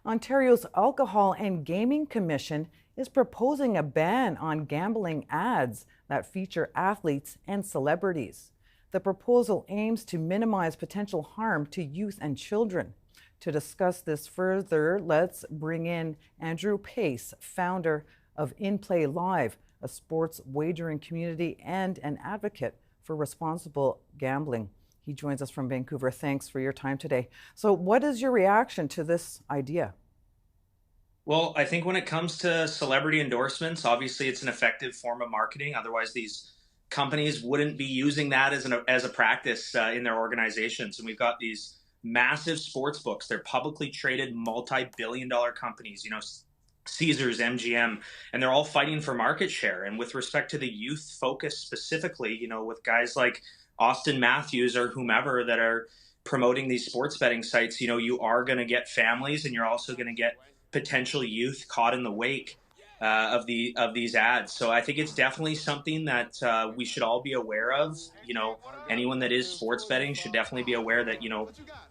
Ontario's Alcohol and Gaming Commission is proposing a ban on gambling ads that feature athletes and celebrities. The proposal aims to minimize potential harm to youth and children. To discuss this further, let's bring in Andrew Pace, founder of inplayLIVE, a sports wagering community and an advocate for responsible gambling. He joins us from Vancouver. Thanks for your time today. So, what is your reaction to this idea? Well, I think when it comes to celebrity endorsements, obviously it's an effective form of marketing. Otherwise, these companies wouldn't be using that as a practice in their organizations. And we've got these massive sports books. They're publicly traded, multi-billion-dollar companies. Caesars, MGM, and they're all fighting for market share. And with respect to the youth focus specifically, with guys like Austin Matthews or whomever that are promoting these sports betting sites, you are going to get families, and you're also going to get potential youth caught in the wake of these ads. So I think it's definitely something that we should all be aware of. Anyone that is sports betting should definitely be aware that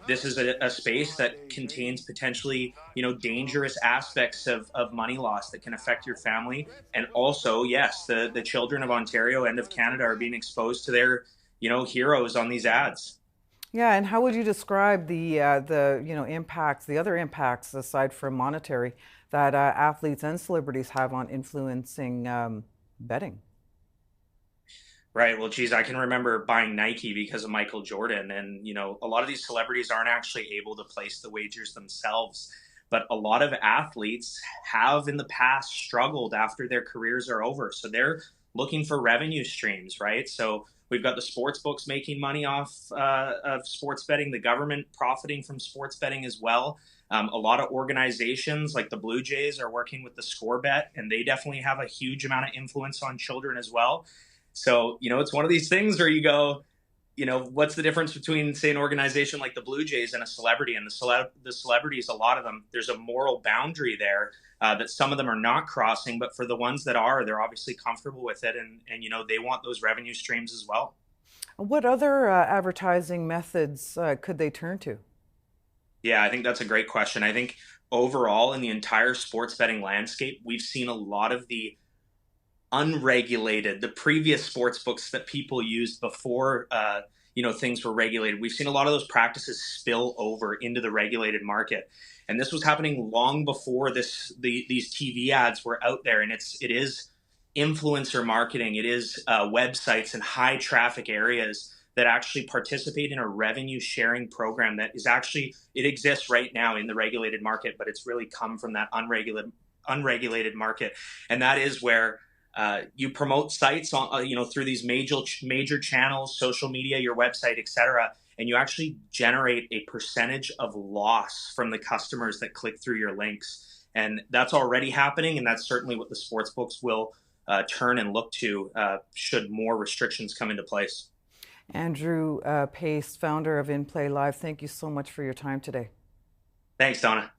this is a space that contains potentially dangerous aspects of money loss that can affect your family. And also, yes, the children of Ontario and of Canada are being exposed to their heroes on these ads. Yeah, and how would you describe the impacts, the other impacts aside from monetary, that athletes and celebrities have on influencing betting? Right. Well, geez, I can remember buying Nike because of Michael Jordan. And, a lot of these celebrities aren't actually able to place the wagers themselves. But a lot of athletes have in the past struggled after their careers are over. So they're looking for revenue streams, right? So we've got the sports books making money off of sports betting, the government profiting from sports betting as well. A lot of organizations like the Blue Jays are working with the Score Bet, and they definitely have a huge amount of influence on children as well. So, it's one of these things where you go, what's the difference between, say, an organization like the Blue Jays and a celebrity? And the celebrities, a lot of them, there's a moral boundary there that some of them are not crossing. But for the ones that are, they're obviously comfortable with it. And they want those revenue streams as well. What other advertising methods could they turn to? Yeah, I think that's a great question. I think overall in the entire sports betting landscape, we've seen a lot of the unregulated, the previous sports books that people used before things were regulated. We've seen a lot of those practices spill over into the regulated market, and this was happening long before these TV ads were out there. And it is influencer marketing. It is websites and high traffic areas that actually participate in a revenue sharing program that is actually, it exists right now in the regulated market, but it's really come from that unregulated market. And that is where you promote sites on, through these major channels, social media, your website, etc., and you actually generate a percentage of loss from the customers that click through your links. And that's already happening, and that's certainly what the sports books will turn and look to should more restrictions come into place. Andrew Pace, founder of inplayLIVE, thank you so much for your time today. Thanks, Donna.